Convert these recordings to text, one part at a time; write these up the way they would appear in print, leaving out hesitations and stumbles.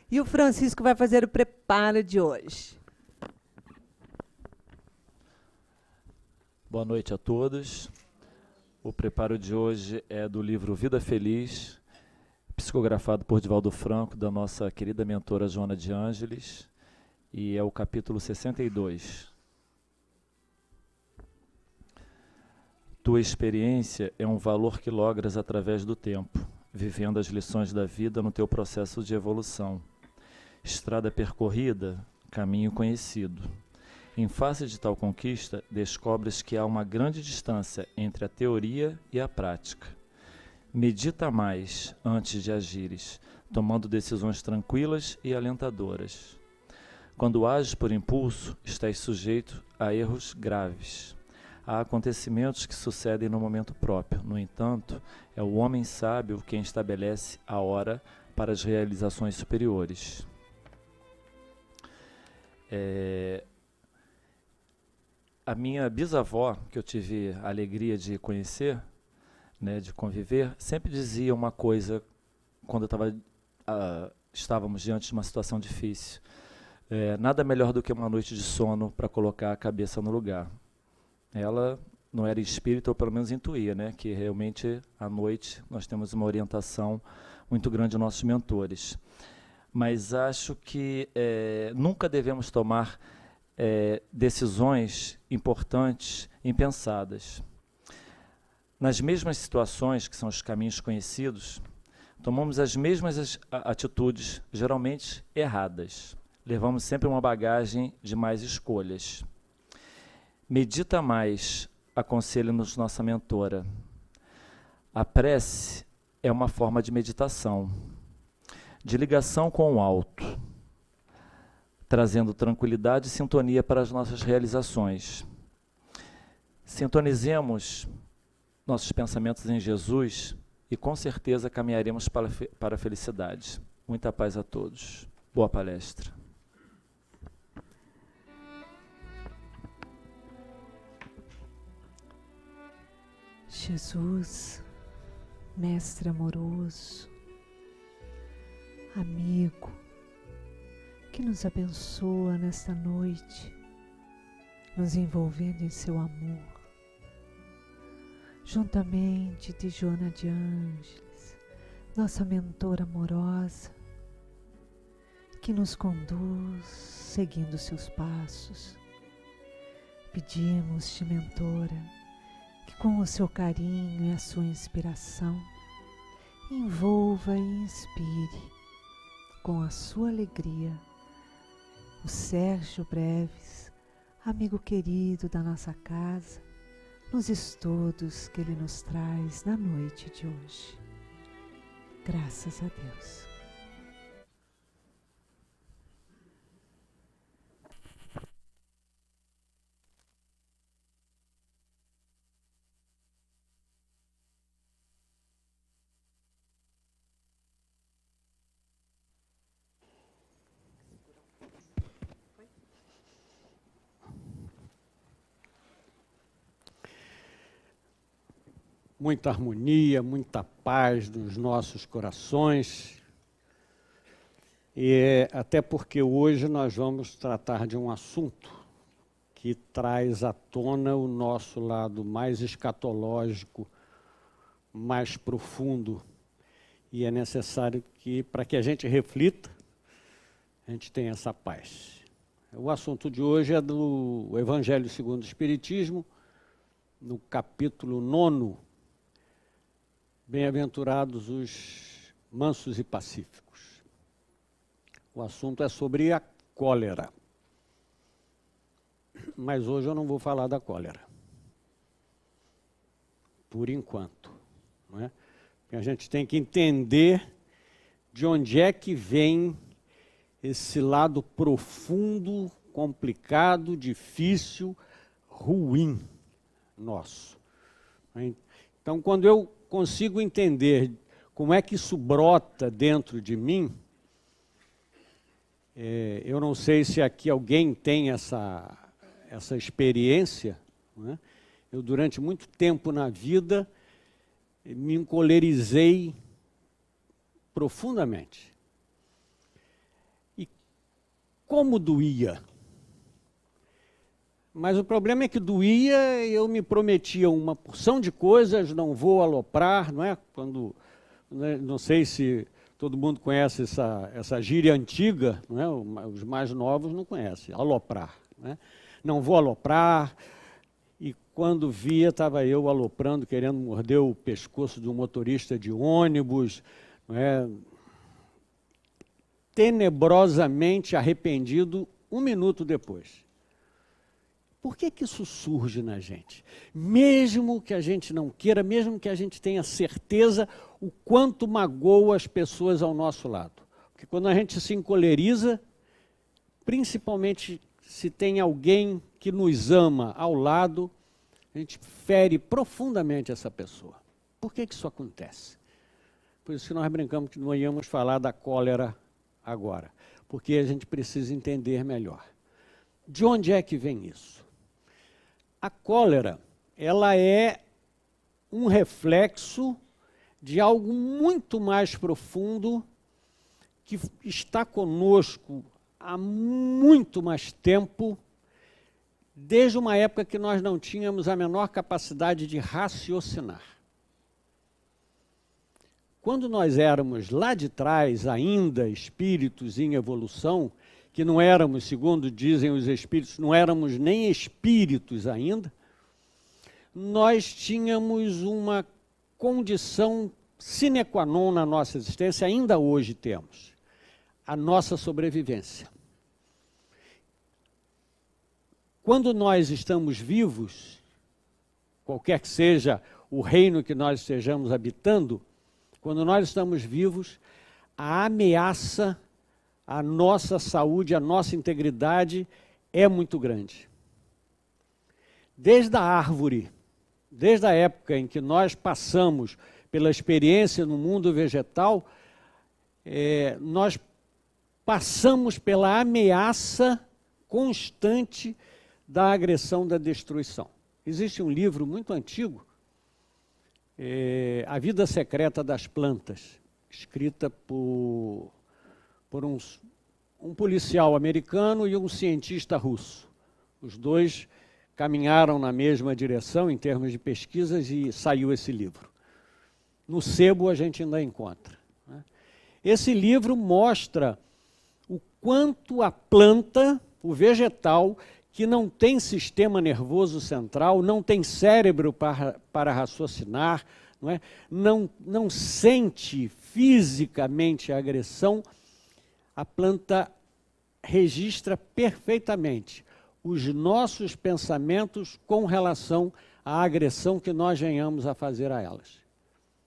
E o Francisco vai fazer o preparo de hoje. Boa noite a todos. O preparo de hoje é do livro Vida Feliz, psicografado por Divaldo Franco, da nossa querida mentora Joana de Ângeles, e é o capítulo 62. Tua experiência é um valor que logras através do tempo, vivendo as lições da vida no teu processo de evolução. Estrada percorrida, caminho conhecido. Em face de tal conquista, descobres que há uma grande distância entre a teoria e a prática. Medita mais antes de agires, tomando decisões tranquilas e alentadoras. Quando ages por impulso, estás sujeito a erros graves. Há acontecimentos que sucedem no momento próprio. No entanto, é o homem sábio quem estabelece a hora para as realizações superiores. A minha bisavó, que eu tive a alegria de conhecer, né, de conviver, sempre dizia uma coisa quando estávamos diante de uma situação difícil. Nada melhor do que uma noite de sono para colocar a cabeça no lugar. Ela não era espírita, ou pelo menos intuía, né, que realmente à noite nós temos uma orientação muito grande de nossos mentores. Mas acho que nunca devemos tomar decisões importantes impensadas. Nas mesmas situações, que são os caminhos conhecidos, tomamos as mesmas atitudes, geralmente erradas. Levamos sempre uma bagagem de mais escolhas. Medita mais, aconselha-nos nossa mentora. A prece é uma forma de meditação, de ligação com o alto, trazendo tranquilidade e sintonia para as nossas realizações. Sintonizemos nossos pensamentos em Jesus e com certeza caminharemos para a felicidade. Muita paz a todos. Boa palestra. Jesus, mestre amoroso, amigo, que nos abençoa nesta noite, nos envolvendo em seu amor, juntamente de Joana de Ângeles, nossa mentora amorosa, que nos conduz seguindo seus passos. Pedimos-te, mentora, que com o seu carinho e a sua inspiração, envolva e inspire com a sua alegria o Sérgio Breves, amigo querido da nossa casa, nos estudos que ele nos traz na noite de hoje. Graças a Deus. Muita harmonia, muita paz nos nossos corações. E até porque hoje nós vamos tratar de um assunto que traz à tona o nosso lado mais escatológico, mais profundo. E é necessário que, para que a gente reflita, a gente tenha essa paz. O assunto de hoje é do Evangelho segundo o Espiritismo, no capítulo 9, Bem-aventurados os mansos e pacíficos. O assunto é sobre a cólera. Mas hoje eu não vou falar da cólera. Por enquanto. Não é? Porque a gente tem que entender de onde é que vem esse lado profundo, complicado, difícil, ruim nosso. Então, quando eu consigo entender como é que isso brota dentro de mim, eu não sei se aqui alguém tem essa experiência, né? Eu, durante muito tempo na vida, me encolerizei profundamente. como doía. Mas o problema é que doía, eu me prometia uma porção de coisas, não vou aloprar, não é? Quando, não sei se todo mundo conhece essa gíria antiga, não é? Os mais novos não conhecem, aloprar. Né? Não vou aloprar, e quando via, estava eu aloprando, querendo morder o pescoço de um motorista de ônibus, não é? Tenebrosamente arrependido 1 minuto depois. Por que isso surge na gente? Mesmo que a gente não queira, mesmo que a gente tenha certeza o quanto magoa as pessoas ao nosso lado. Porque quando a gente se encoleriza, principalmente se tem alguém que nos ama ao lado, a gente fere profundamente essa pessoa. Por que isso acontece? Por isso que nós brincamos que não íamos falar da cólera agora, porque a gente precisa entender melhor. De onde é que vem isso? A cólera, ela é um reflexo de algo muito mais profundo que está conosco há muito mais tempo, desde uma época que nós não tínhamos a menor capacidade de raciocinar. Quando nós éramos lá de trás, ainda espíritos em evolução, que não éramos, segundo dizem os espíritos, não éramos nem espíritos ainda, nós tínhamos uma condição sine qua non na nossa existência, ainda hoje temos, a nossa sobrevivência. Quando nós estamos vivos, qualquer que seja o reino que nós estejamos habitando, quando nós estamos vivos, a ameaça à nossa saúde, à nossa integridade é muito grande. Desde a árvore, desde a época em que nós passamos pela experiência no mundo vegetal, nós passamos pela ameaça constante da agressão, da destruição. Existe um livro muito antigo, A Vida Secreta das Plantas, escrita por um policial americano e um cientista russo. Os dois caminharam na mesma direção em termos de pesquisas e saiu esse livro. No sebo a gente ainda encontra. Né? Esse livro mostra o quanto a planta, o vegetal, que não tem sistema nervoso central, não tem cérebro para raciocinar, não sente fisicamente a agressão, a planta registra perfeitamente os nossos pensamentos com relação à agressão que nós venhamos a fazer a elas.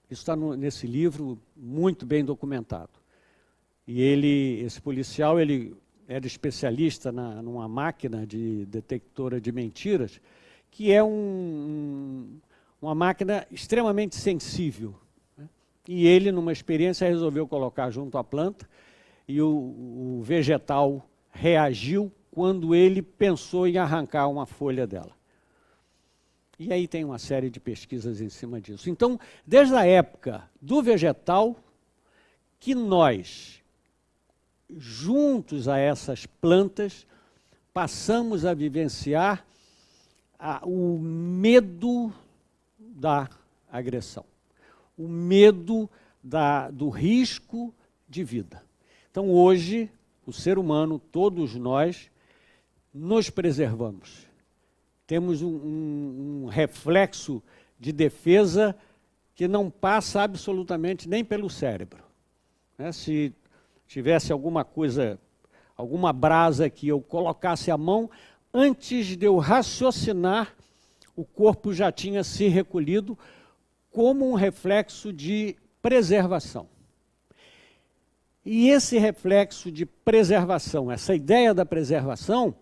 Isso está nesse livro muito bem documentado. E esse policial, ele era especialista numa máquina de detectora de mentiras, que é uma máquina extremamente sensível. Né? E ele, numa experiência, resolveu colocar junto à planta, e o vegetal reagiu quando ele pensou em arrancar uma folha dela. E aí tem uma série de pesquisas em cima disso. Então, desde a época do vegetal, que nós, juntos a essas plantas, passamos a vivenciar o medo da agressão, o medo do risco de vida. Então, hoje, o ser humano, todos nós, nos preservamos. Temos um reflexo de defesa que não passa absolutamente nem pelo cérebro. Né? Se tivesse alguma coisa, alguma brasa que eu colocasse a mão, antes de eu raciocinar, o corpo já tinha se recolhido como um reflexo de preservação. E esse reflexo de preservação, essa ideia da preservação,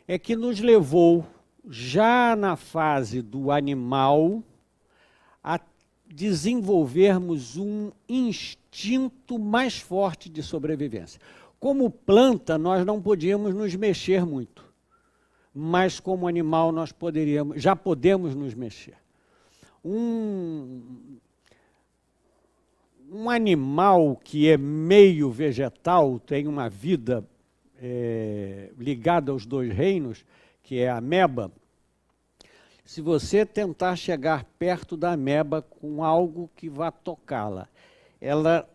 é que nos levou, já na fase do animal, a desenvolvermos um instinto mais forte de sobrevivência. Como planta, nós não podíamos nos mexer muito, mas como animal nós já podemos nos mexer. Um animal que é meio vegetal, tem uma vida ligada aos dois reinos, que é a ameba, se você tentar chegar perto da ameba com algo que vá tocá-la, ela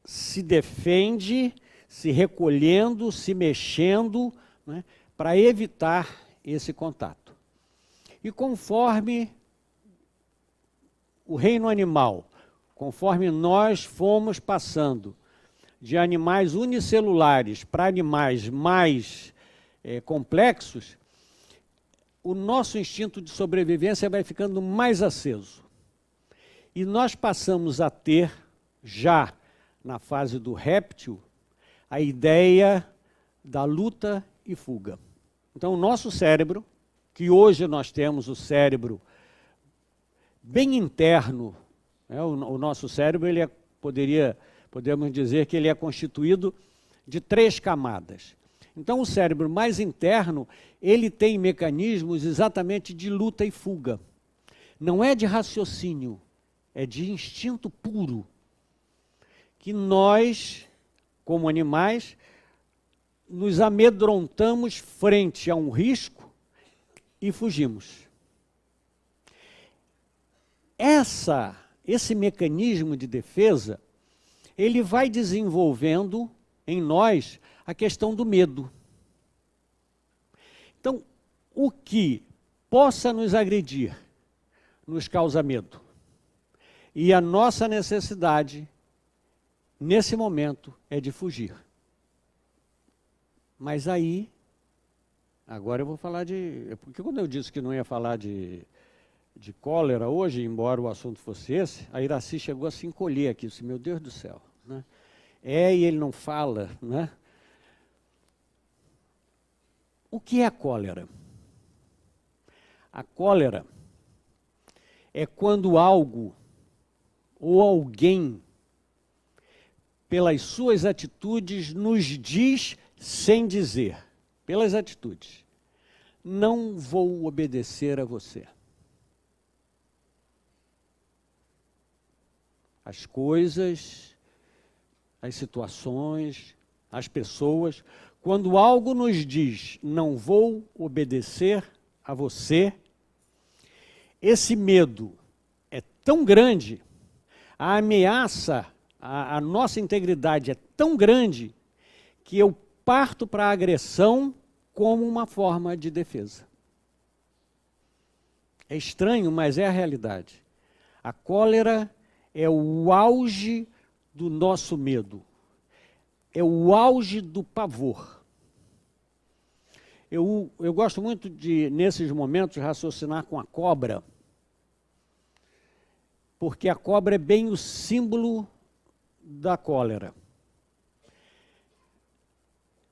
se defende, se recolhendo, se mexendo, né, para evitar esse contato. E conforme o reino animal, conforme nós fomos passando de animais unicelulares para animais mais complexos, o nosso instinto de sobrevivência vai ficando mais aceso. E nós passamos a ter, já na fase do réptil, a ideia da luta e fuga. Então, o nosso cérebro, que hoje nós temos o cérebro bem interno, né? O nosso cérebro, ele podemos dizer que ele é constituído de 3 camadas. Então, o cérebro mais interno, ele tem mecanismos exatamente de luta e fuga. Não é de raciocínio, é de instinto puro. Que nós, como animais, nos amedrontamos frente a um risco e fugimos. Esse mecanismo de defesa, ele vai desenvolvendo em nós a questão do medo. Então, o que possa nos agredir nos causa medo. E a nossa necessidade, nesse momento, é de fugir. Mas aí, agora eu vou falar porque quando eu disse que não ia falar de cólera hoje, embora o assunto fosse esse, a Iraci chegou a se encolher aqui, disse, meu Deus do céu, né? E ele não fala, né? O que é a cólera? A cólera é quando algo ou alguém, pelas suas atitudes, nos diz sem dizer, pelas atitudes, não vou obedecer a você. As coisas, as situações, as pessoas, quando algo nos diz, não vou obedecer a você, esse medo é tão grande, a ameaça, a nossa integridade é tão grande, que eu parto para a agressão como uma forma de defesa. É estranho, mas é a realidade. A cólera é o auge do nosso medo. É o auge do pavor. Eu gosto muito de, nesses momentos, raciocinar com a cobra, porque a cobra é bem o símbolo da cólera.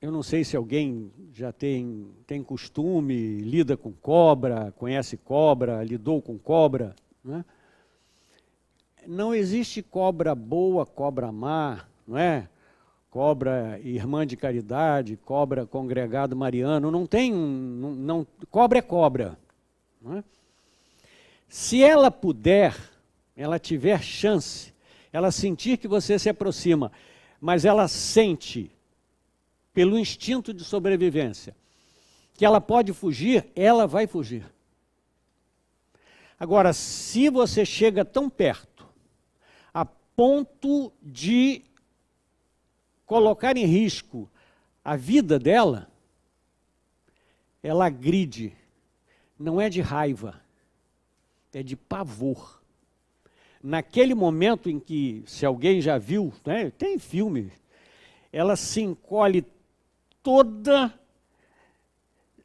Eu não sei se alguém já tem costume, lida com cobra, conhece cobra, lidou com cobra, né? Não existe cobra boa, cobra má, não é? Cobra irmã de caridade, cobra congregado mariano, não tem, cobra é cobra. Não é? Se ela puder, ela tiver chance, ela sentir que você se aproxima, mas ela sente, pelo instinto de sobrevivência, que ela pode fugir, ela vai fugir. Agora, se você chega tão perto, a ponto de colocar em risco a vida dela, ela agride. Não é de raiva, é de pavor. Naquele momento em que, se alguém já viu, né, tem filme, ela se encolhe toda,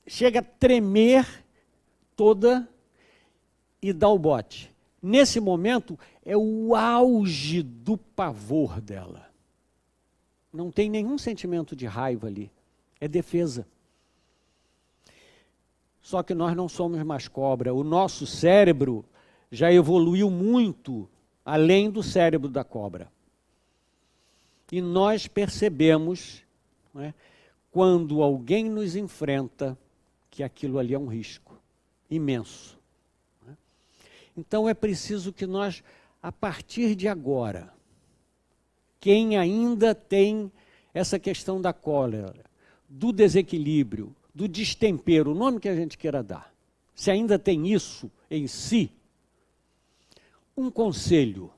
chega a tremer toda e dá o bote. Nesse momento, é o auge do pavor dela. Não tem nenhum sentimento de raiva ali. É defesa. Só que nós não somos mais cobra. O nosso cérebro já evoluiu muito além do cérebro da cobra. E nós percebemos, né, quando alguém nos enfrenta, que aquilo ali é um risco imenso. Então é preciso que nós, a partir de agora, quem ainda tem essa questão da cólera, do desequilíbrio, do destempero, o nome que a gente queira dar, se ainda tem isso em si, um conselho: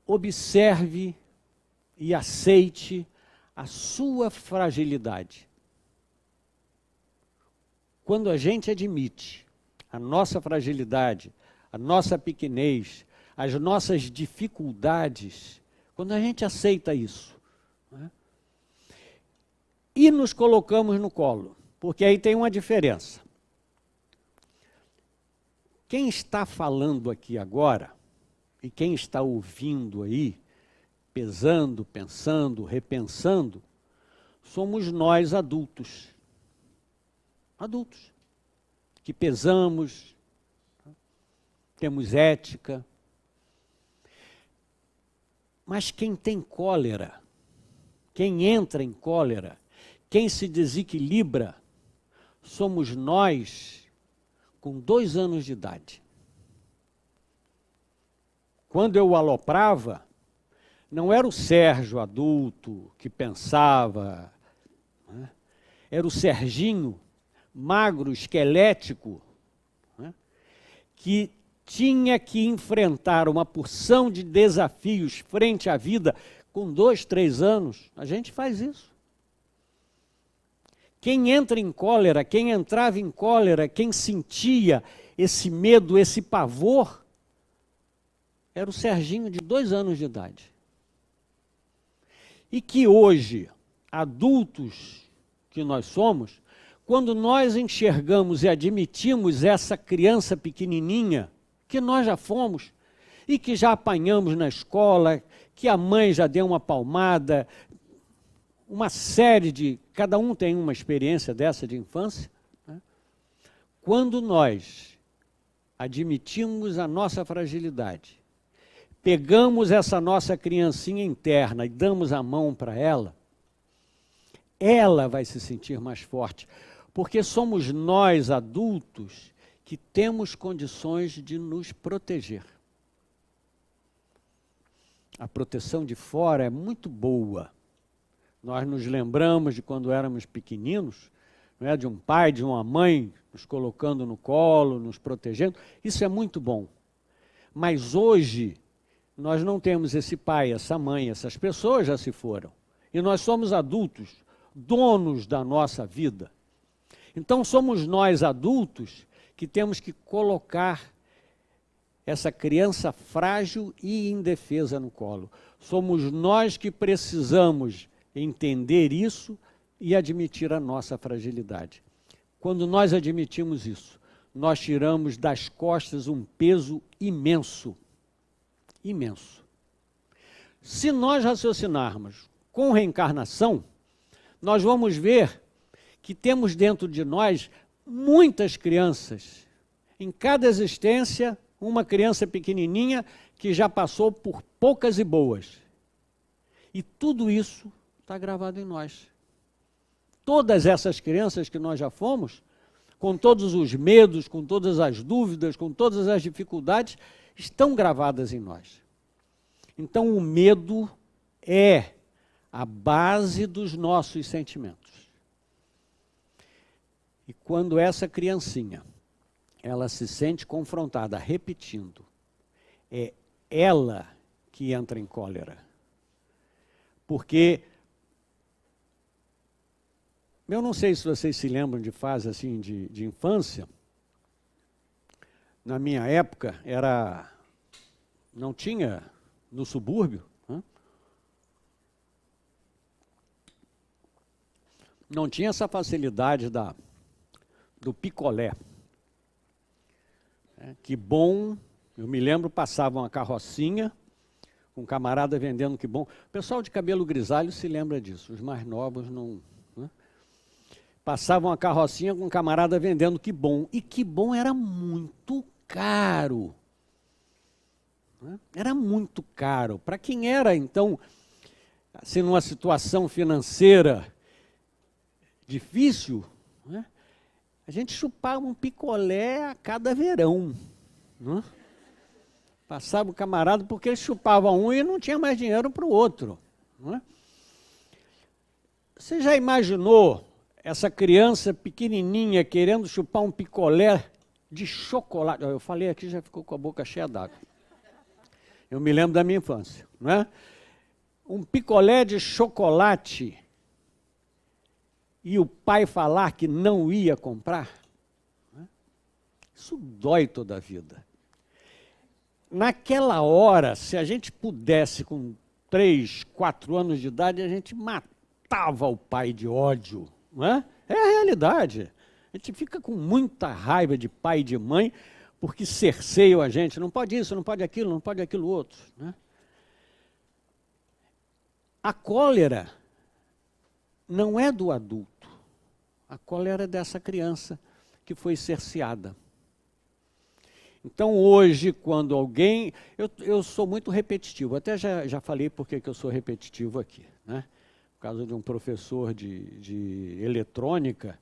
observe e aceite a sua fragilidade. Quando a gente admite a nossa fragilidade, a nossa pequenez, as nossas dificuldades, quando a gente aceita isso, né, e nos colocamos no colo, porque aí tem uma diferença. Quem está falando aqui agora, e quem está ouvindo aí, pesando, pensando, repensando, somos nós adultos. Adultos, que pesamos, temos ética. Mas quem tem cólera, quem entra em cólera, quem se desequilibra, somos nós com 2 anos de idade. Quando eu aloprava, não era o Sérgio adulto que pensava, né? Era o Serginho, magro, esquelético, né? Que tinha que enfrentar uma porção de desafios frente à vida com 2, 3 anos. A gente faz isso. Quem entra em cólera, quem entrava em cólera, quem sentia esse medo, esse pavor, era o Serginho de 2 anos de idade. E que hoje, adultos que nós somos, quando nós enxergamos e admitimos essa criança pequenininha, que nós já fomos, e que já apanhamos na escola, que a mãe já deu uma palmada, uma série de... Cada um tem uma experiência dessa de infância, né? Quando nós admitimos a nossa fragilidade, pegamos essa nossa criancinha interna e damos a mão para ela, ela vai se sentir mais forte, porque somos nós, adultos, que temos condições de nos proteger. A proteção de fora é muito boa. Nós nos lembramos de quando éramos pequeninos, não é? De um pai, de uma mãe nos colocando no colo, nos protegendo. Isso é muito bom. Mas hoje, nós não temos esse pai, essa mãe, essas pessoas já se foram. E nós somos adultos, donos da nossa vida. Então somos nós adultos que temos que colocar essa criança frágil e indefesa no colo. Somos nós que precisamos entender isso e admitir a nossa fragilidade. Quando nós admitimos isso, nós tiramos das costas um peso imenso. Imenso. Se nós raciocinarmos com reencarnação, nós vamos ver que temos dentro de nós muitas crianças. Em cada existência, uma criança pequenininha que já passou por poucas e boas. E tudo isso está gravado em nós. Todas essas crianças que nós já fomos, com todos os medos, com todas as dúvidas, com todas as dificuldades, estão gravadas em nós. Então o medo é a base dos nossos sentimentos. E quando essa criancinha, ela se sente confrontada, repetindo, é ela que entra em cólera. Porque, eu não sei se vocês se lembram de fase assim de infância, na minha época, não tinha no subúrbio, não tinha essa facilidade do picolé. Que bom, eu me lembro, passava uma carrocinha, um camarada vendendo que bom. O pessoal de cabelo grisalho se lembra disso, os mais novos não. Né? Passava uma carrocinha com um camarada vendendo que bom. E que bom era muito caro. Né? Era muito caro. Para quem era, então, assim, numa situação financeira difícil, né? A gente chupava um picolé a cada verão. Né? Passava o camarada porque ele chupava um e não tinha mais dinheiro para o outro. Né? Você já imaginou essa criança pequenininha querendo chupar um picolé de chocolate? Eu falei aqui, já ficou com a boca cheia d'água. Eu me lembro da minha infância, não é? Um picolé de chocolate e o pai falar que não ia comprar, isso dói toda a vida. Naquela hora, se a gente pudesse, com 3, 4 anos de idade, a gente matava o pai de ódio, não é? É a realidade. A gente fica com muita raiva de pai e de mãe, porque cerceiam a gente, não pode isso, não pode aquilo outro, né? A cólera não é do adulto, a cólera é dessa criança que foi cerceada. Então hoje, quando alguém... Eu sou muito repetitivo, até já falei por que eu sou repetitivo aqui, né? Por causa de um professor de eletrônica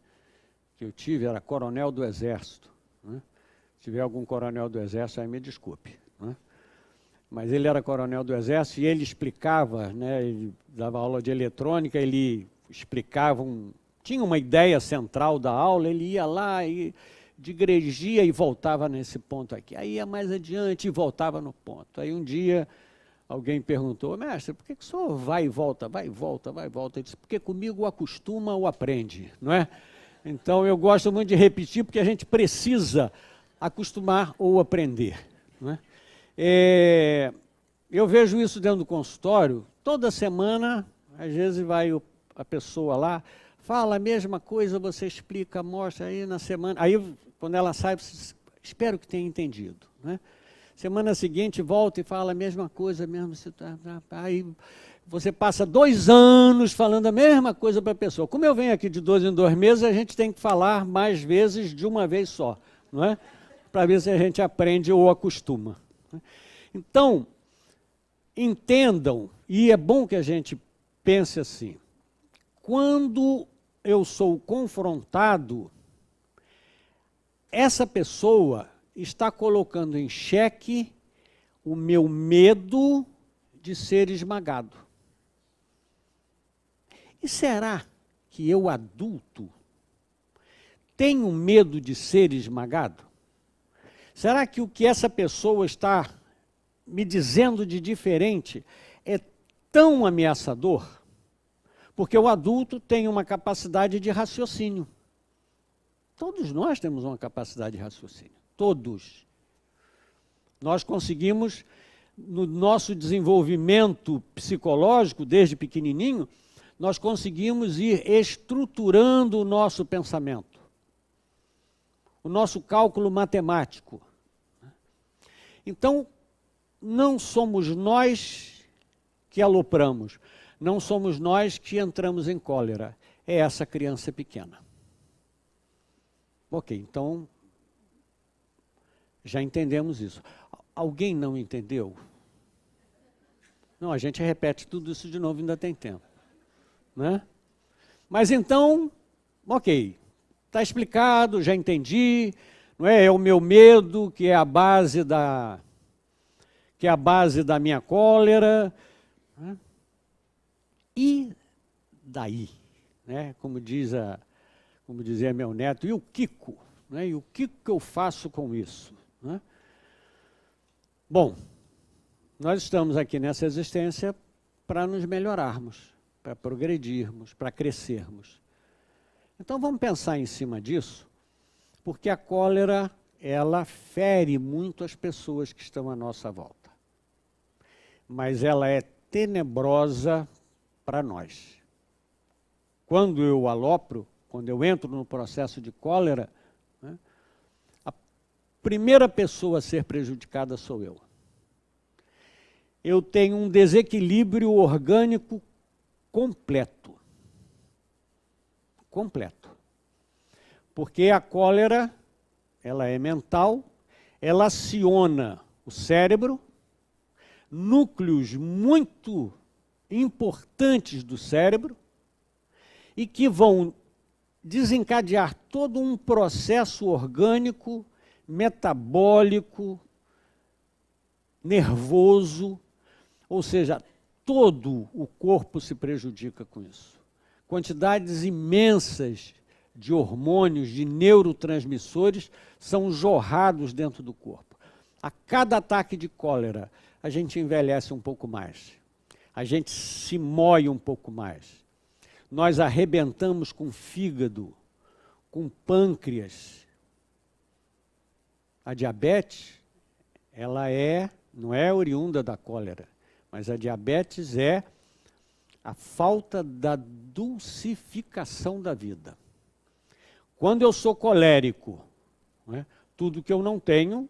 que eu tive, era coronel do Exército, né? Se tiver algum coronel do Exército, aí me desculpe, né? Mas ele era coronel do Exército e ele explicava, né? Ele dava aula de eletrônica, ele explicava, tinha uma ideia central da aula, ele ia lá e digregia e voltava nesse ponto aqui. Aí ia mais adiante e voltava no ponto. Aí um dia alguém perguntou, mestre, por que o senhor vai e volta, vai e volta, vai e volta? Ele disse, porque comigo acostuma ou aprende, não é? Então eu gosto muito de repetir, porque a gente precisa acostumar ou aprender, não é? Eu vejo isso dentro do consultório, toda semana, às vezes vai a pessoa lá, fala a mesma coisa, você explica, mostra, aí na semana, aí quando ela sai, espero que tenha entendido, né? Semana seguinte volta e fala a mesma coisa, aí você passa 2 anos falando a mesma coisa para a pessoa. Como eu venho aqui de 2 em 2 meses, a gente tem que falar mais vezes de uma vez só, não é? Para ver se a gente aprende ou acostuma. Então, entendam, e é bom que a gente pense assim, quando eu sou confrontado, essa pessoa está colocando em xeque o meu medo de ser esmagado. E será que eu, adulto, tenho medo de ser esmagado? Será que o que essa pessoa está me dizendo de diferente é tão ameaçador? Porque o adulto tem uma capacidade de raciocínio. Todos nós temos uma capacidade de raciocínio. Todos. Nós conseguimos, no nosso desenvolvimento psicológico, desde pequenininho, nós conseguimos ir estruturando o nosso pensamento, o nosso cálculo matemático. Então, não somos nós que alopramos, não somos nós que entramos em cólera, é essa criança pequena. Ok, então, já entendemos isso. Alguém não entendeu? Não, a gente repete tudo isso de novo, ainda tem tempo, né? Mas então, ok, está explicado, já entendi, não é? É o meu medo que é a base da minha cólera, né? E daí, né? Como dizia meu neto, e o Kiko? Né? E o que eu faço com isso? Né? Bom, nós estamos aqui nessa existência para nos melhorarmos, para progredirmos, para crescermos. Então vamos pensar em cima disso, porque a cólera, ela fere muito as pessoas que estão à nossa volta. Mas ela é tenebrosa para nós. Quando eu alopro, quando eu entro no processo de cólera, né, a primeira pessoa a ser prejudicada sou eu. Eu tenho um desequilíbrio orgânico completo. Completo. Porque a cólera, ela é mental, ela aciona o cérebro, núcleos muito importantes do cérebro, e que vão desencadear todo um processo orgânico, metabólico, nervoso, ou seja, todo o corpo se prejudica com isso. quantidades imensas de hormônios, de neurotransmissores, são jorrados dentro do corpo. A cada ataque de cólera, a gente envelhece um pouco mais. A gente se mói um pouco mais. Nós arrebentamos com o fígado, com o pâncreas. A diabetes, ela não é oriunda da cólera, mas a diabetes é a falta da dulcificação da vida. Quando eu sou colérico, né, tudo que eu não tenho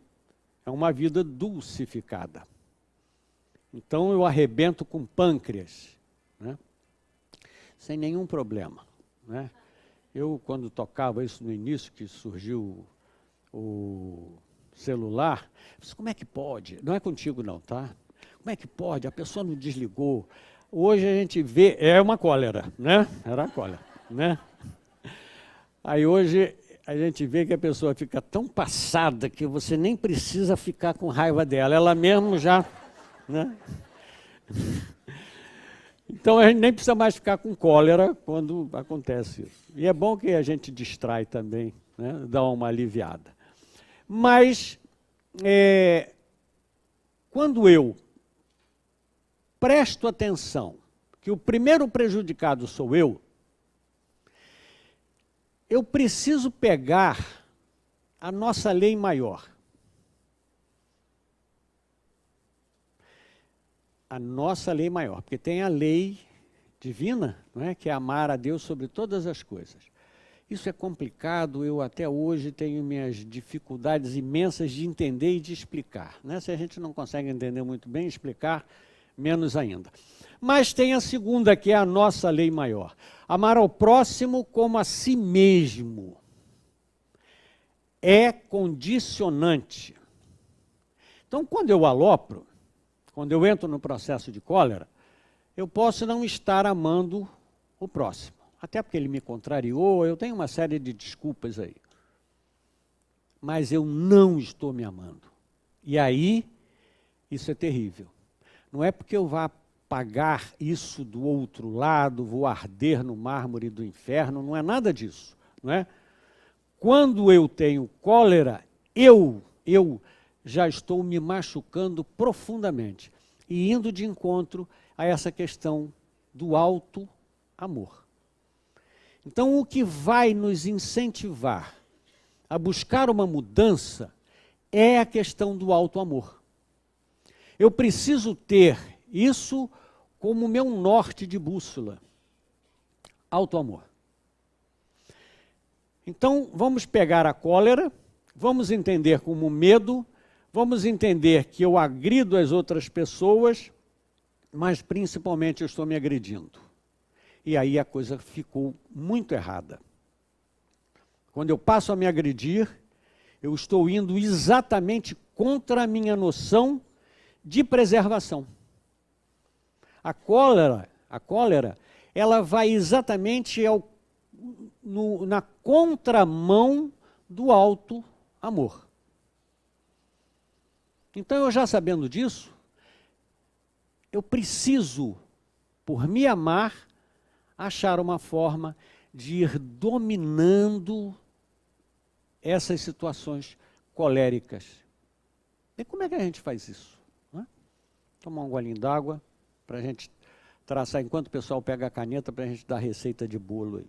é uma vida dulcificada. Então eu arrebento com pâncreas, né, sem nenhum problema. Né? Eu, quando tocava isso no início, que surgiu o celular, eu disse, como é que pode? Não é contigo não, tá? Como é que pode? A pessoa não desligou. Hoje a gente vê, é uma cólera, né? Era a cólera, né? Aí hoje a gente vê que a pessoa fica tão passada que você nem precisa ficar com raiva dela, ela mesmo já, né? Então a gente nem precisa mais ficar com cólera quando acontece isso. E é bom que a gente distrai também, né? Dá uma aliviada. Mas quando eu presto atenção que o primeiro prejudicado sou eu preciso pegar a nossa lei maior. A nossa lei maior, porque tem a lei divina, não é? Que é amar a Deus sobre todas as coisas. Isso é complicado, eu até hoje tenho minhas dificuldades imensas de entender e de explicar. Né? Se a gente não consegue entender muito bem, explicar, menos ainda. Mas tem a segunda, que é a nossa lei maior. Amar ao próximo como a si mesmo. É condicionante. Então, quando eu alopro, quando eu entro no processo de cólera, eu posso não estar amando o próximo. Até porque ele me contrariou, eu tenho uma série de desculpas aí. Mas eu não estou me amando. E aí, isso é terrível. Não é porque eu vá pagar isso do outro lado, vou arder no mármore do inferno, não é nada disso. Não é? Quando eu tenho cólera, eu já estou me machucando profundamente e indo de encontro a essa questão do alto amor. Então, o que vai nos incentivar a buscar uma mudança é a questão do alto amor. Eu preciso ter isso como meu norte de bússola. Alto amor. Então, vamos pegar a cólera, vamos entender como medo, vamos entender que eu agrido as outras pessoas, mas principalmente eu estou me agredindo. E aí a coisa ficou muito errada. Quando eu passo a me agredir, eu estou indo exatamente contra a minha noção de preservação. A cólera, ela vai exatamente na contramão do alto amor. Então, eu já sabendo disso, eu preciso, por me amar, achar uma forma de ir dominando essas situações coléricas. E como é que a gente faz isso? Né? Tomar um golinho d'água para a gente traçar, enquanto o pessoal pega a caneta, para a gente dar receita de bolo aí.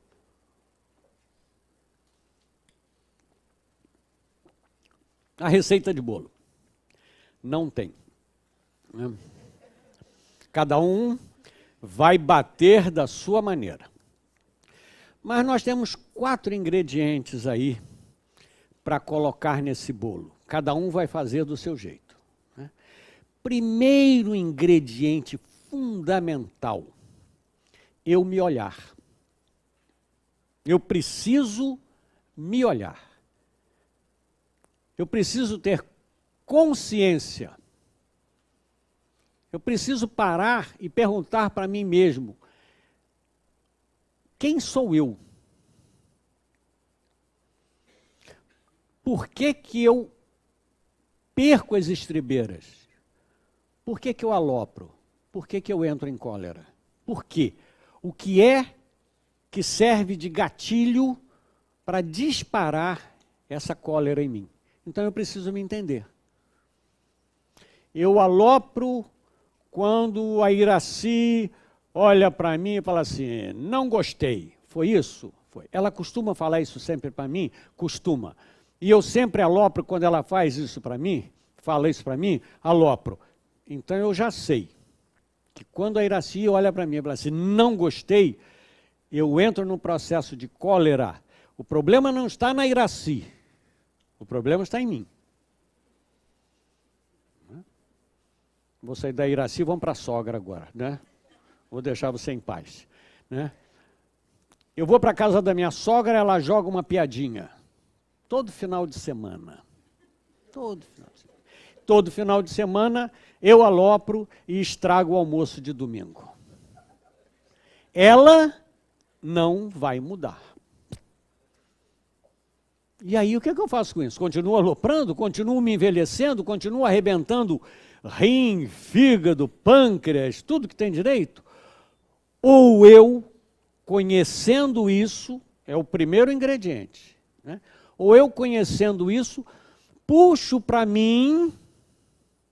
A receita de bolo. Não tem. Né? Cada um vai bater da sua maneira. Mas nós temos 4 ingredientes aí para colocar nesse bolo. Cada um vai fazer do seu jeito. Né? Primeiro ingrediente fundamental, eu me olhar. Eu preciso me olhar. Eu preciso ter consciência. Eu preciso parar e perguntar para mim mesmo, quem sou eu? Por que que eu perco as estribeiras? Por que que eu alopro? Por que que eu entro em cólera? Por quê? O que é que serve de gatilho para disparar essa cólera em mim. Então eu preciso me entender. Eu alopro quando a Iraci olha para mim e fala assim, não gostei. Foi isso? Foi. Ela costuma falar isso sempre para mim? Costuma. E eu sempre alopro quando ela faz isso para mim, fala isso para mim, alopro. Então eu já sei que quando a Iraci olha para mim e fala assim, não gostei, eu entro num processo de cólera. O problema não está na Iraci, o problema está em mim. Vou sair da Iraci e vamos para a sogra agora, né? Vou deixar você em paz, né? Eu vou para a casa da minha sogra, ela joga uma piadinha. Todo final de semana. Todo final de semana eu alopro e estrago o almoço de domingo. Ela não vai mudar. E aí o que eu faço com isso? Continuo aloprando? Continuo me envelhecendo? Continuo arrebentando rim, fígado, pâncreas, tudo que tem direito? Ou eu, conhecendo isso, é o primeiro ingrediente, né? Ou eu, conhecendo isso, puxo para mim,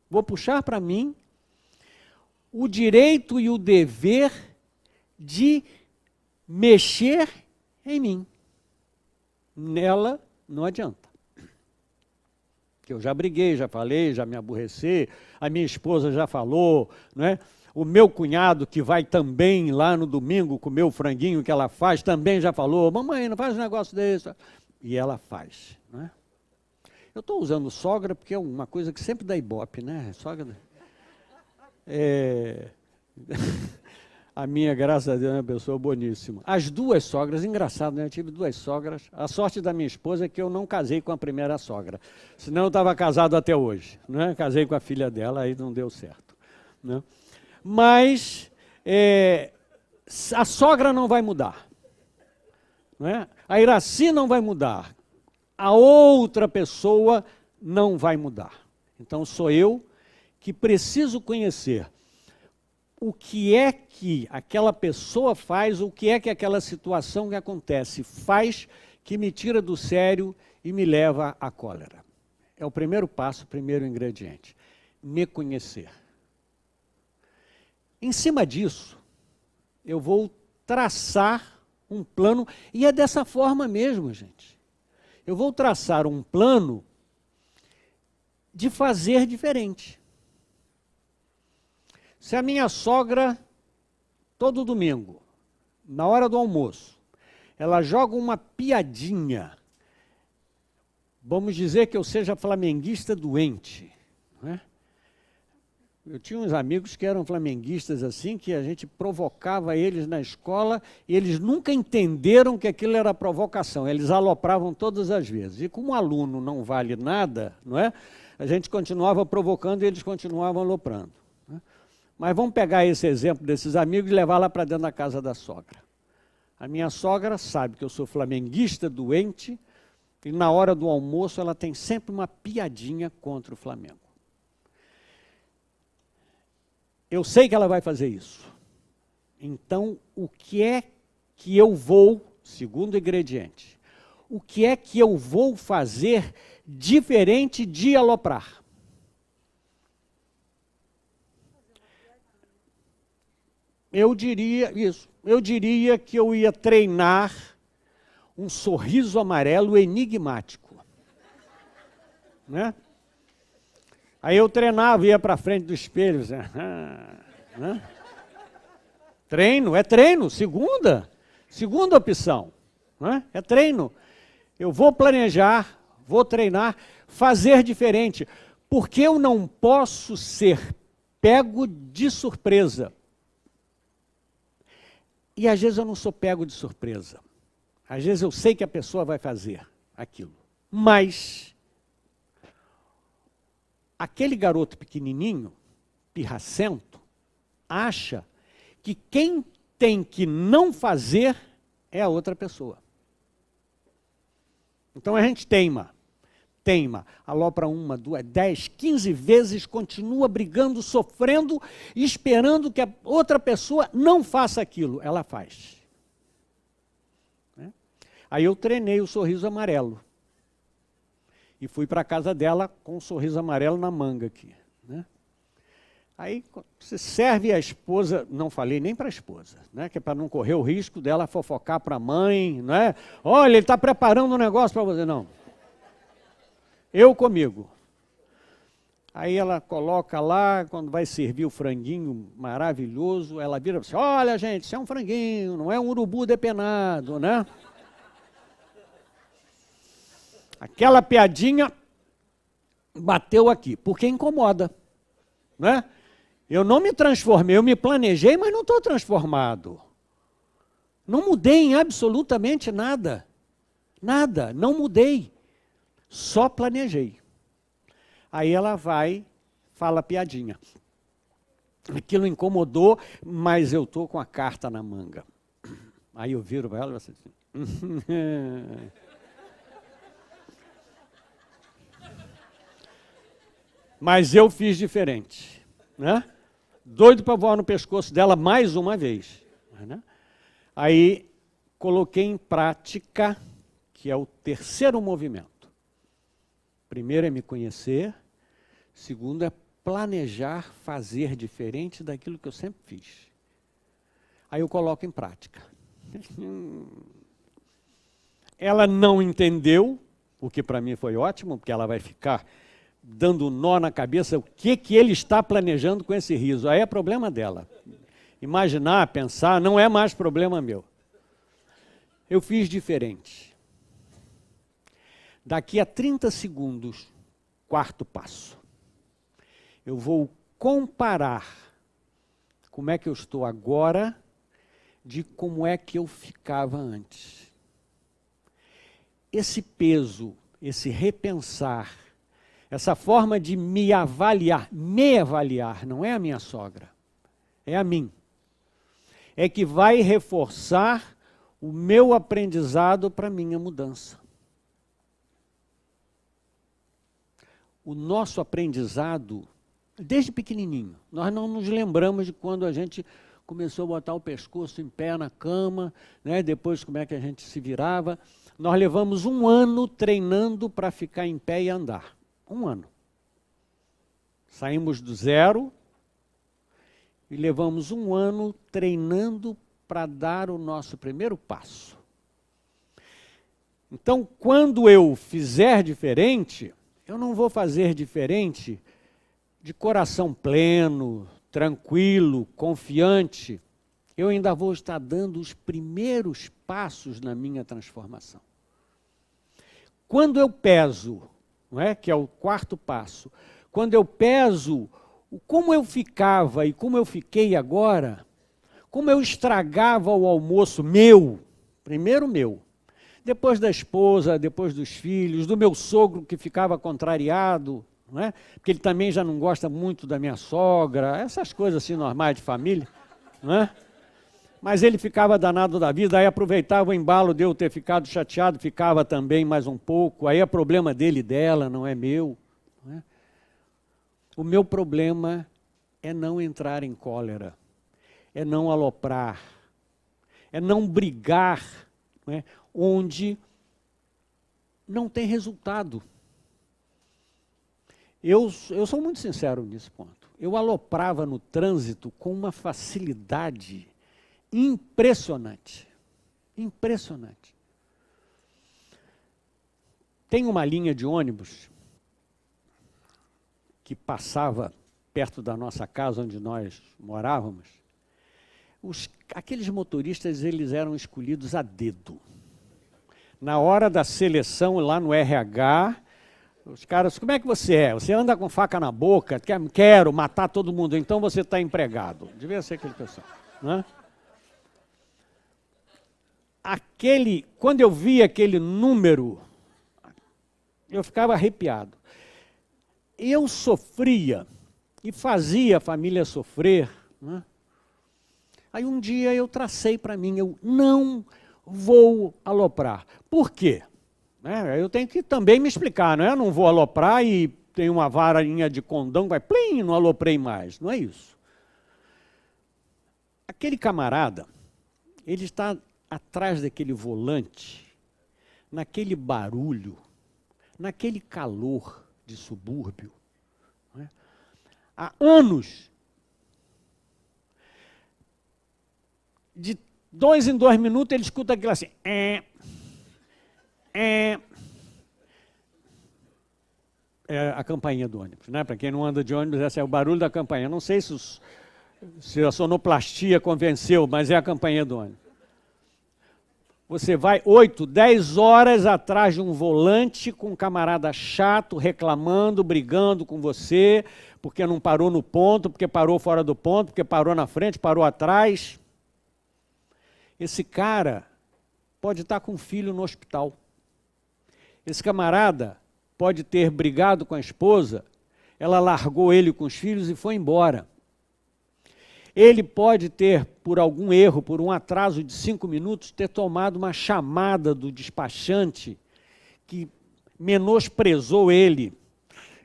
vou puxar para mim, o direito e o dever de mexer em mim. Nela não adianta. Que eu já briguei, já falei, já me aborreci, a minha esposa já falou, né? O meu cunhado, que vai também lá no domingo comer o franguinho que ela faz, também já falou, mamãe, não faz um negócio desse. E ela faz, né? Eu estou usando sogra porque é uma coisa que sempre dá ibope, né? Sogra. A minha, graças a Deus, é uma pessoa boníssima. As duas sogras, engraçado, né? Eu tive duas sogras. A sorte da minha esposa é que eu não casei com a primeira sogra. Senão eu estava casado até hoje, né? Casei com a filha dela, aí não deu certo, né? Mas a sogra não vai mudar, né? A Iraci não vai mudar, a outra pessoa não vai mudar. Então sou eu que preciso conhecer o que é que aquela pessoa faz, o que é que aquela situação que acontece faz que me tira do sério e me leva à cólera. É o primeiro passo, o primeiro ingrediente, me conhecer. Em cima disso, eu vou traçar um plano, e é dessa forma mesmo, gente. Eu vou traçar um plano de fazer diferente. Se a minha sogra, todo domingo, na hora do almoço, ela joga uma piadinha, vamos dizer que eu seja flamenguista doente, não é? Eu tinha uns amigos que eram flamenguistas assim, que a gente provocava eles na escola e eles nunca entenderam que aquilo era provocação, eles alopravam todas as vezes. E como o aluno não vale nada, não é? A gente continuava provocando e eles continuavam aloprando, né? Mas vamos pegar esse exemplo desses amigos e levar lá para dentro da casa da sogra. A minha sogra sabe que eu sou flamenguista doente e na hora do almoço ela tem sempre uma piadinha contra o Flamengo. Eu sei que ela vai fazer isso. Então, o que é que eu vou, segundo ingrediente, o que é que eu vou fazer diferente de aloprar? Eu diria isso. Eu diria que eu ia treinar um sorriso amarelo enigmático, né? Aí eu treinava, ia para frente do espelho, assim, né? Treino, segunda opção, né? É treino. Eu vou planejar, vou treinar, fazer diferente, porque eu não posso ser pego de surpresa. E às vezes eu não sou pego de surpresa. Às vezes eu sei que a pessoa vai fazer aquilo, mas aquele garoto pequenininho, pirracento, acha que quem tem que não fazer é a outra pessoa. Então a gente teima, alopra 1, 2, 10, 15 vezes, continua brigando, sofrendo, esperando que a outra pessoa não faça aquilo. Ela faz. Aí eu treinei o sorriso amarelo. E fui para a casa dela com um sorriso amarelo na manga aqui, né? Aí você serve a esposa, não falei nem para a esposa, né? Que é para não correr o risco dela fofocar para a mãe, né? Olha, ele está preparando um negócio para você. Não. Eu comigo. Aí ela coloca lá, quando vai servir o franguinho maravilhoso, ela vira e diz: olha, gente, isso é um franguinho, não é um urubu depenado, né? Aquela piadinha bateu aqui, porque incomoda, né? Eu não me transformei, eu me planejei, mas não estou transformado. Não mudei em absolutamente nada. Nada, não mudei. Só planejei. Aí ela vai, fala piadinha. Aquilo incomodou, mas eu estou com a carta na manga. Aí eu viro para ela e você assim... Mas eu fiz diferente, né? Doido para voar no pescoço dela mais uma vez, né? Aí coloquei em prática, que é o terceiro movimento. Primeiro é me conhecer, segundo é planejar fazer diferente daquilo que eu sempre fiz. Aí eu coloco em prática. Ela não entendeu, o que para mim foi ótimo, porque ela vai ficar dando nó na cabeça, o que ele está planejando com esse riso. Aí é problema dela. Imaginar, pensar, não é mais problema meu. Eu fiz diferente. Daqui a 30 segundos, quarto passo. Eu vou comparar como é que eu estou agora de como é que eu ficava antes. Esse peso, esse repensar, essa forma de me avaliar, não é a minha sogra, é a mim. É que vai reforçar o meu aprendizado para a minha mudança. O nosso aprendizado, desde pequenininho, nós não nos lembramos de quando a gente começou a botar o pescoço em pé na cama, né? Depois como é que a gente se virava. Nós levamos 1 ano treinando para ficar em pé e andar. 1 ano. Saímos do zero e levamos 1 ano treinando para dar o nosso primeiro passo. Então, quando eu fizer diferente, eu não vou fazer diferente de coração pleno, tranquilo, confiante. Eu ainda vou estar dando os primeiros passos na minha transformação. Quando eu peso, não é? Que é o quarto passo, quando eu peso como eu ficava e como eu fiquei agora, como eu estragava o almoço meu, primeiro meu, depois da esposa, depois dos filhos, do meu sogro que ficava contrariado, não é? Porque ele também já não gosta muito da minha sogra, essas coisas assim normais de família, não é? Mas ele ficava danado da vida, aí aproveitava o embalo de eu ter ficado chateado, ficava também mais um pouco, aí é problema dele e dela, não é meu. Não é? O meu problema é não entrar em cólera, é não aloprar, é não brigar, não é? Onde não tem resultado. Eu sou muito sincero nesse ponto. Eu aloprava no trânsito com uma facilidade impressionante. Impressionante. Tem uma linha de ônibus que passava perto da nossa casa, onde nós morávamos. Aqueles motoristas, eles eram escolhidos a dedo. Na hora da seleção, lá no RH, os caras, como é que você é? Você anda com faca na boca? Quero matar todo mundo, então você está empregado. Devia ser aquele pessoal, né? Quando eu vi aquele número, eu ficava arrepiado. Eu sofria e fazia a família sofrer, né? Aí um dia eu tracei para mim, eu não vou aloprar. Por quê? Eu tenho que também me explicar, não é? Eu não vou aloprar e tem uma varinha de condão, vai plim, não aloprei mais. Não é isso. Aquele camarada, ele está atrás daquele volante naquele barulho, naquele calor de subúrbio, não é? Há anos, de 2 em 2 minutos, ele escuta aquilo assim. É a campainha do ônibus, né? Para quem não anda de ônibus, esse é o barulho da campainha. Não sei se a sonoplastia convenceu, mas é a campainha do ônibus. Você vai 8, 10 horas atrás de um volante com um camarada chato, reclamando, brigando com você, porque não parou no ponto, porque parou fora do ponto, porque parou na frente, parou atrás. Esse cara pode estar com um filho no hospital. Esse camarada pode ter brigado com a esposa, ela largou ele com os filhos e foi embora. Ele pode ter, por algum erro, por um atraso de 5 minutos, ter tomado uma chamada do despachante que menosprezou ele.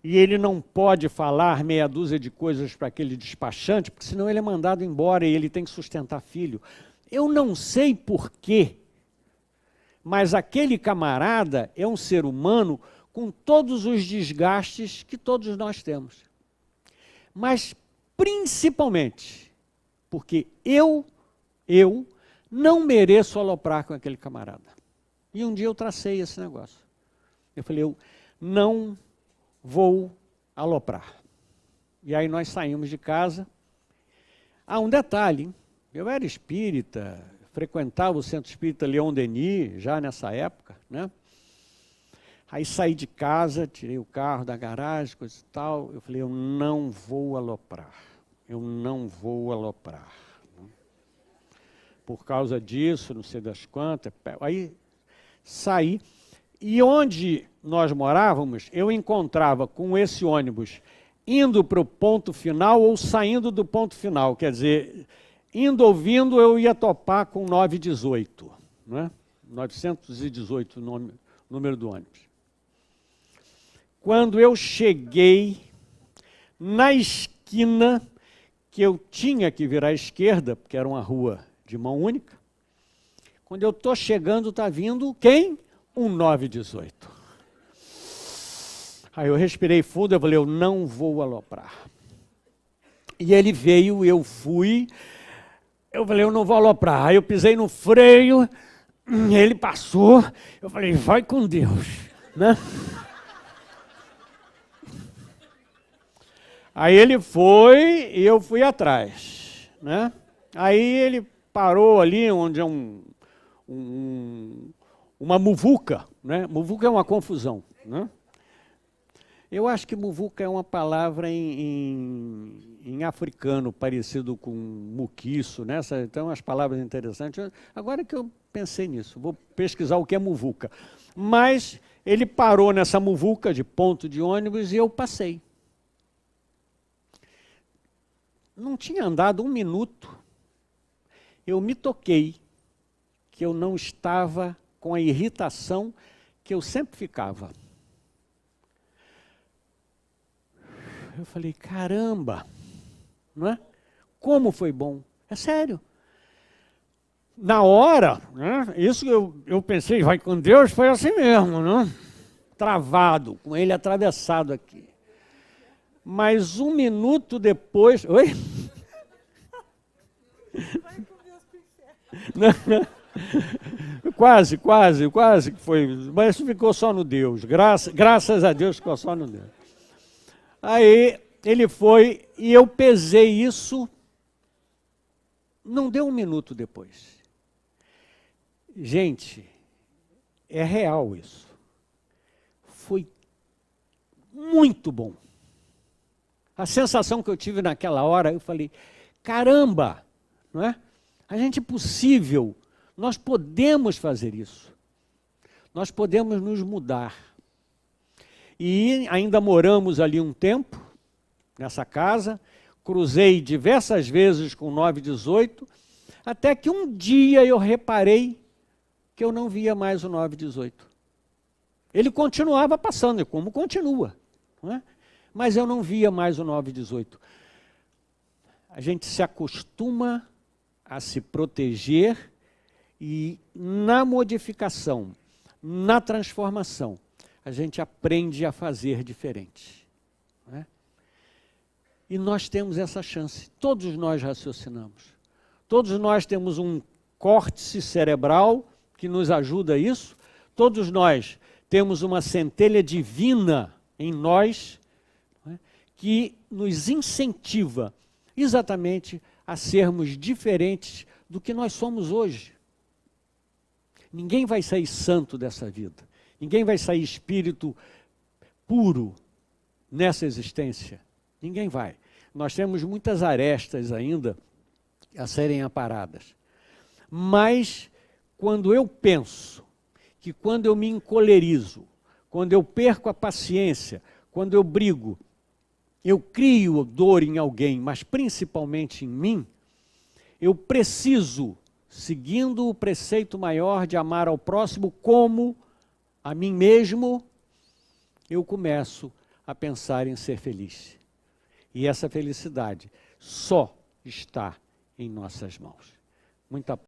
E ele não pode falar meia dúzia de coisas para aquele despachante, porque senão ele é mandado embora e ele tem que sustentar filho. Eu não sei porquê, mas aquele camarada é um ser humano com todos os desgastes que todos nós temos. Mas, principalmente, porque eu não mereço aloprar com aquele camarada. E um dia eu tracei esse negócio. Eu falei, eu não vou aloprar. E aí nós saímos de casa. Ah, um detalhe, hein? Eu era espírita, frequentava o Centro Espírita Leon Denis, já nessa época, né? Aí saí de casa, tirei o carro da garagem, coisa e tal. Eu falei, eu não vou aloprar. Eu não vou aloprar. Por causa disso, não sei das quantas. Aí saí. E onde nós morávamos, eu encontrava com esse ônibus indo para o ponto final ou saindo do ponto final. Quer dizer, indo ou vindo, eu ia topar com 918. Né? 918 o número do ônibus. Quando eu cheguei na esquina, que eu tinha que virar à esquerda, porque era uma rua de mão única, quando eu estou chegando, está vindo quem? Um 918. Aí eu respirei fundo, eu falei, eu não vou aloprar. E ele veio, eu fui, eu falei, eu não vou aloprar. Aí eu pisei no freio, ele passou, eu falei, vai com Deus, né? Aí ele foi e eu fui atrás, né? Aí ele parou ali onde é uma muvuca, né? Muvuca é uma confusão, né? Eu acho que muvuca é uma palavra em africano, parecido com muquiço, né? Então, as palavras interessantes. Agora que eu pensei nisso, vou pesquisar o que é muvuca. Mas ele parou nessa muvuca de ponto de ônibus e eu passei. Não tinha andado 1 minuto, eu me toquei que eu não estava com a irritação que eu sempre ficava. Eu falei, caramba, não é? Como foi bom, é sério. Na hora, né, isso eu pensei, vai com Deus, foi assim mesmo, né? Travado, com ele atravessado aqui. Mas 1 minuto depois... Oi? Vai com Deus pro inferno. Quase que foi. Mas ficou só no Deus. Graças a Deus ficou só no Deus. Aí ele foi e eu pesei isso. Não deu 1 minuto depois. Gente, é real isso. Foi muito bom. A sensação que eu tive naquela hora, eu falei, caramba, não é? A gente é possível, nós podemos fazer isso. Nós podemos nos mudar. E ainda moramos ali um tempo, nessa casa, cruzei diversas vezes com 918, até que um dia eu reparei que eu não via mais o 918. Ele continuava passando, e como continua, não é? Mas eu não via mais o 918. A gente se acostuma a se proteger e, na modificação na transformação, a gente aprende a fazer diferente. Não é? E nós temos essa chance, todos nós raciocinamos. Todos nós temos um córtice cerebral que nos ajuda a isso, todos nós temos uma centelha divina em nós, não é? Que nos incentiva exatamente a sermos diferentes do que nós somos hoje. Ninguém vai sair santo dessa vida. Ninguém vai sair espírito puro nessa existência. Ninguém vai. Nós temos muitas arestas ainda a serem aparadas. Mas, quando eu penso que quando eu me encolerizo, quando eu perco a paciência, quando eu brigo, eu crio dor em alguém, mas principalmente em mim, eu preciso, seguindo o preceito maior de amar ao próximo como a mim mesmo, eu começo a pensar em ser feliz. E essa felicidade só está em nossas mãos. Muita